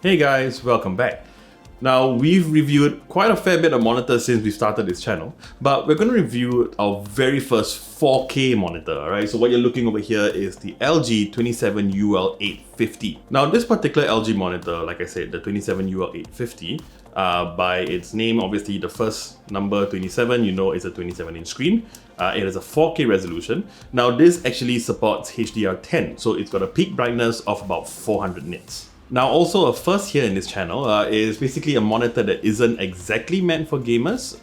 Hey guys, welcome back. Now, we've reviewed quite a fair bit of monitors since we started this channel, but we're going to review our very first 4K monitor, alright? So what you're looking over here is the LG 27UL850. Now, this particular LG monitor, like I said, the 27UL850, by its name, obviously the first number 27, you know it's a 27-inch screen. It has a 4K resolution. Now, this actually supports HDR10, so it's got a peak brightness of about 400 nits. Now, also a first here in this channel is basically a monitor that isn't exactly meant for gamers.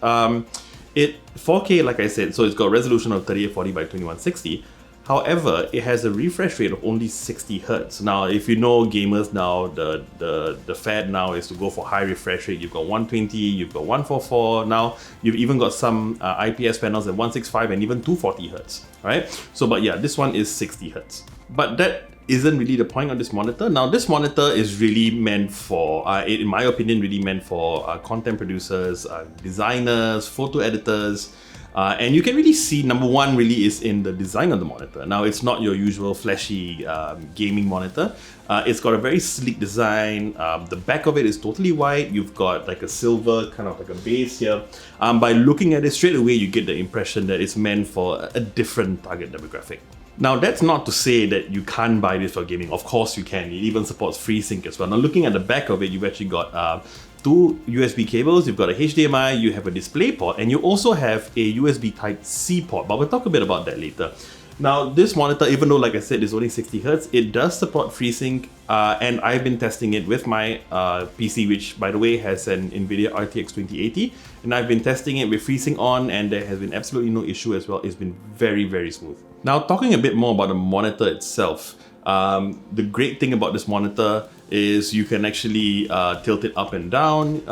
4K, like I said, so it's got a resolution of 3840 by 2160. However, it has a refresh rate of only 60 Hz. Now, if you know gamers now, the fad now is to go for high refresh rate. You've got 120, you've got 144. Now, you've even got some IPS panels at 165 and even 240 Hz, right? So, but yeah, this one is 60 Hz. But that isn't really the point of this monitor. Now, this monitor is really meant for, in my opinion, really meant for content producers, designers, photo editors, and you can really see, number one really is in the design of the monitor. Now, it's not your usual flashy gaming monitor. It's got a very sleek design. The back of it is totally white. You've got like a silver, kind of like a base here. By looking at it straight away, you get the impression that it's meant for a different target demographic. Now, that's not to say that you can't buy this for gaming. Of course you can. It even supports FreeSync as well. Now, looking at the back of it, you've actually got two USB cables, you've got a HDMI, you have a display port, and you also have a USB Type-C port, but we'll talk a bit about that later. Now, this monitor, even though, like I said, is only 60 Hz, it does support FreeSync, and I've been testing it with my PC, which, by the way, has an NVIDIA RTX 2080, and I've been testing it with FreeSync on, and there has been absolutely no issue as well. It's been very, very smooth. Now, talking a bit more about the monitor itself, the great thing about this monitor is you can actually tilt it up and down.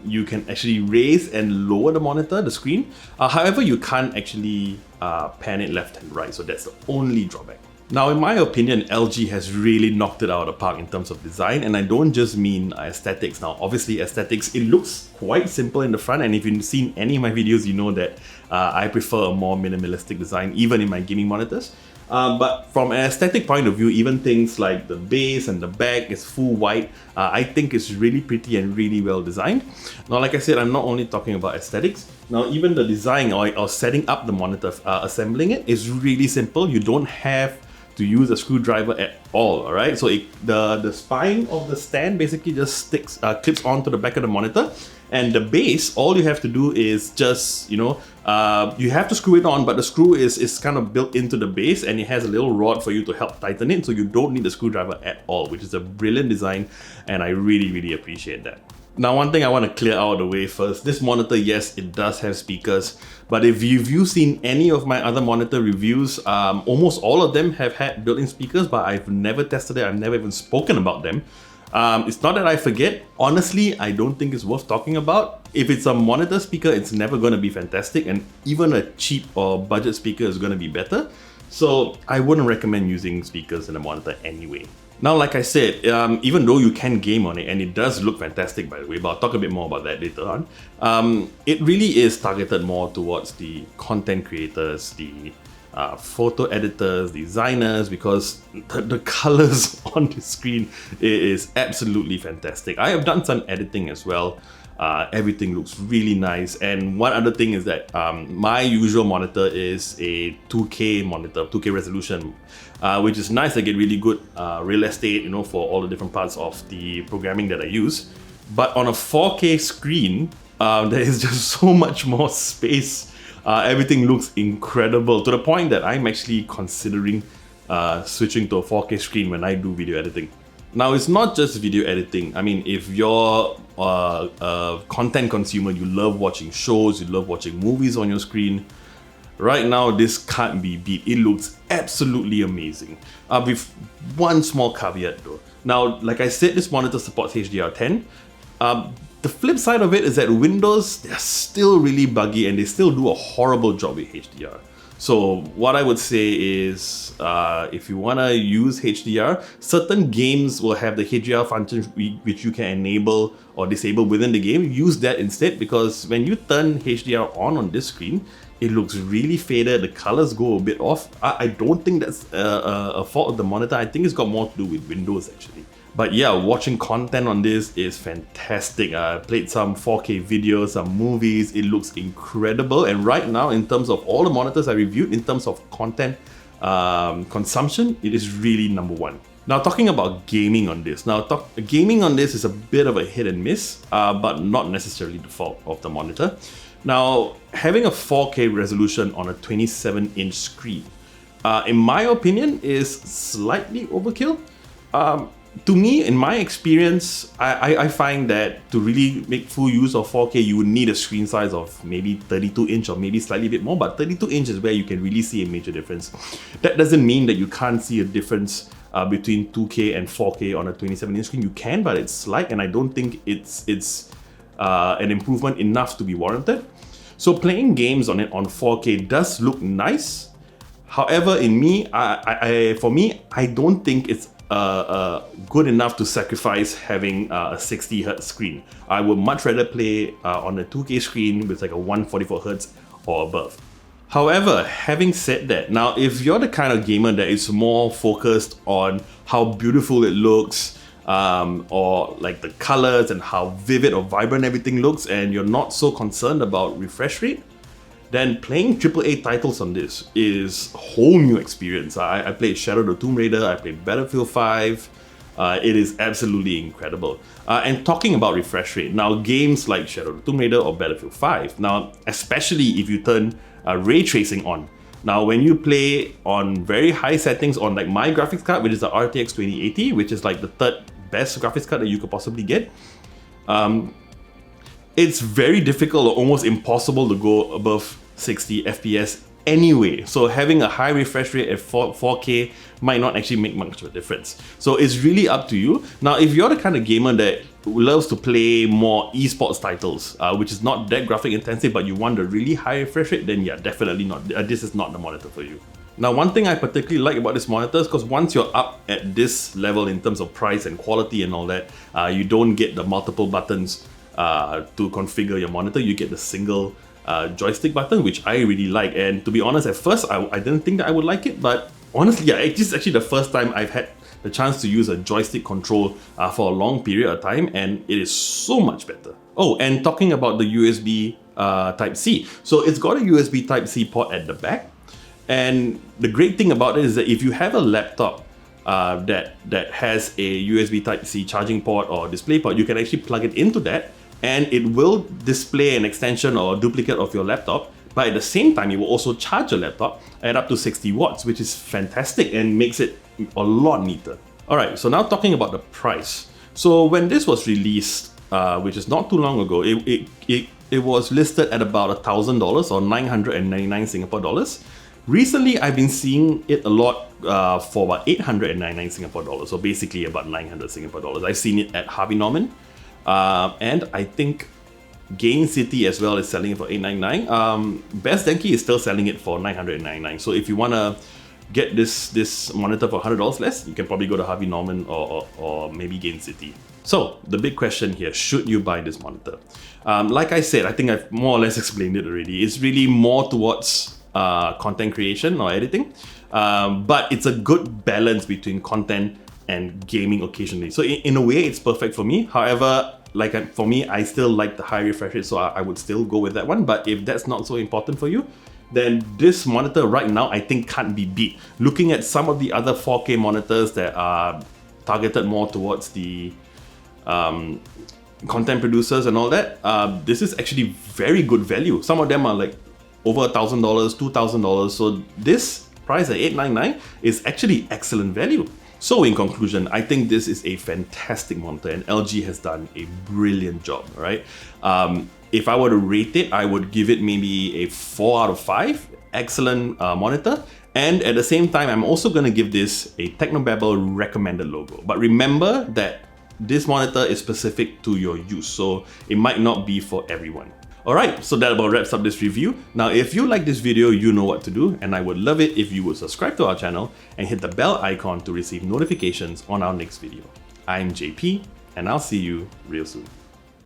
You can actually raise and lower the monitor, the screen. However, you can't actually pan it left and right, so that's the only drawback. Now, in my opinion, LG has really knocked it out of the park in terms of design, and I don't just mean aesthetics. Now, obviously aesthetics, it looks quite simple in the front, and if you've seen any of my videos, you know that I prefer a more minimalistic design, even in my gaming monitors. But from an aesthetic point of view, even things like the base and the back is full white. I think it's really pretty and really well designed. Now, like I said, I'm not only talking about aesthetics. Now, even the design or setting up the monitor, assembling it is really simple. You don't have to use a screwdriver at all, alright? So the spine of the stand basically just clips onto the back of the monitor, and the base, all you have to do is just, you have to screw it on, but the screw is kind of built into the base, and it has a little rod for you to help tighten it, so you don't need a screwdriver at all, which is a brilliant design, and I really, really appreciate that. Now, one thing I want to clear out of the way first, this monitor, yes, it does have speakers, but if you've seen any of my other monitor reviews, almost all of them have had built-in speakers, but I've never tested it, I've never even spoken about them. It's not that I forget. Honestly, I don't think it's worth talking about. If it's a monitor speaker, it's never going to be fantastic, and even a cheap or budget speaker is going to be better. So I wouldn't recommend using speakers in a monitor anyway. Now, like I said, even though you can game on it, and it does look fantastic, by the way, but I'll talk a bit more about that later on, it really is targeted more towards the content creators, the photo editors, designers, because the colors on the screen is absolutely fantastic. I have done some editing as well. Everything looks really nice, and one other thing is that my usual monitor is a 2K monitor, 2K resolution, which is nice. I get really good real estate, for all the different parts of the programming that I use. But on a 4K screen, there is just so much more space. Everything looks incredible, to the point that I'm actually considering switching to a 4K screen when I do video editing. Now, it's not just video editing. I mean, if you're a content consumer, you love watching shows, you love watching movies on your screen, right now this can't be beat. It looks absolutely amazing. With one small caveat though. Now, like I said, this monitor supports HDR10. The flip side of it is that Windows, they're still really buggy and they still do a horrible job with HDR. So what I would say is, if you want to use HDR, certain games will have the HDR function which you can enable or disable within the game. Use that instead, because when you turn HDR on this screen, it looks really faded, the colors go a bit off. I don't think that's a fault of the monitor. I think it's got more to do with Windows actually. But yeah, watching content on this is fantastic. I played some 4K videos, some movies. It looks incredible. And right now, in terms of all the monitors I reviewed, in terms of content consumption, it is really number one. Now, talking about gaming on this. Now, gaming on this is a bit of a hit and miss, but not necessarily the fault of the monitor. Now, having a 4K resolution on a 27-inch screen, in my opinion, is slightly overkill. To me, in my experience, I find that to really make full use of 4K, you would need a screen size of maybe 32-inch or maybe slightly a bit more, but 32-inch is where you can really see a major difference. That doesn't mean that you can't see a difference between 2K and 4K on a 27-inch screen. You can, but it's slight, and I don't think it's an improvement enough to be warranted. So playing games on it on 4K does look nice. However, for me, I don't think it's good enough to sacrifice having a 60Hz screen. I would much rather play on a 2K screen with like a 144Hz or above. However, having said that, now if you're the kind of gamer that is more focused on how beautiful it looks, or like the colors and how vivid or vibrant everything looks, and you're not so concerned about refresh rate, then playing AAA titles on this is a whole new experience. I played Shadow the Tomb Raider, I played Battlefield 5. It is absolutely incredible. And talking about refresh rate, now games like Shadow the Tomb Raider or Battlefield 5, now especially if you turn ray tracing on. Now when you play on very high settings on like my graphics card, which is the RTX 2080, which is like the third best graphics card that you could possibly get, it's very difficult or almost impossible to go above 60 FPS anyway. So having a high refresh rate at 4K might not actually make much of a difference. So it's really up to you. Now, if you're the kind of gamer that loves to play more esports titles, which is not that graphic intensive, but you want a really high refresh rate, then yeah, definitely not. This is not the monitor for you. Now, one thing I particularly like about this monitor is because once you're up at this level in terms of price and quality and all that, you don't get the multiple buttons to configure your monitor. You get the single joystick button, which I really like. And to be honest, at first I didn't think that I would like it, but honestly, yeah, this is actually the first time I've had the chance to use a joystick control for a long period of time, and it is so much better. Oh, and talking about the USB Type-C. So it's got a USB Type-C port at the back, and the great thing about it is that if you have a laptop that has a USB Type-C charging port or display port, you can actually plug it into that, and it will display an extension or a duplicate of your laptop, but at the same time, it will also charge your laptop at up to 60 watts, which is fantastic and makes it a lot neater. Alright, so now talking about the price. So when this was released, which is not too long ago, it was listed at about $1,000 or 999 Singapore dollars. Recently, I've been seeing it a lot for about 899 Singapore dollars, so basically about 900 Singapore dollars. I've seen it at Harvey Norman, and I think Gain City as well is selling it for 899. Best Denki is still selling it for 999. So if you want to get this monitor for $100 less, you can probably go to Harvey Norman or maybe Gain City. So the big question here, should you buy this monitor? Like I said, I think I've more or less explained it already. It's really more towards content creation or editing, but it's a good balance between content and gaming occasionally. So in a way, it's perfect for me. However, for me, I still like the high refresh rate, so I would still go with that one. But if that's not so important for you, then this monitor right now I think can't be beat. Looking at some of the other 4K monitors that are targeted more towards the content producers and all that, this is actually very good value. Some of them are like over $1,000, $2,000. So this price at $899 is actually excellent value. So in conclusion, I think this is a fantastic monitor and LG has done a brilliant job, right? If I were to rate it, I would give it maybe a 4 out of 5. Excellent monitor. And at the same time, I'm also going to give this a Technobabble recommended logo. But remember that this monitor is specific to your use, so it might not be for everyone. Alright, so that about wraps up this review. Now, if you like this video, you know what to do, and I would love it if you would subscribe to our channel and hit the bell icon to receive notifications on our next video. I'm JP, and I'll see you real soon.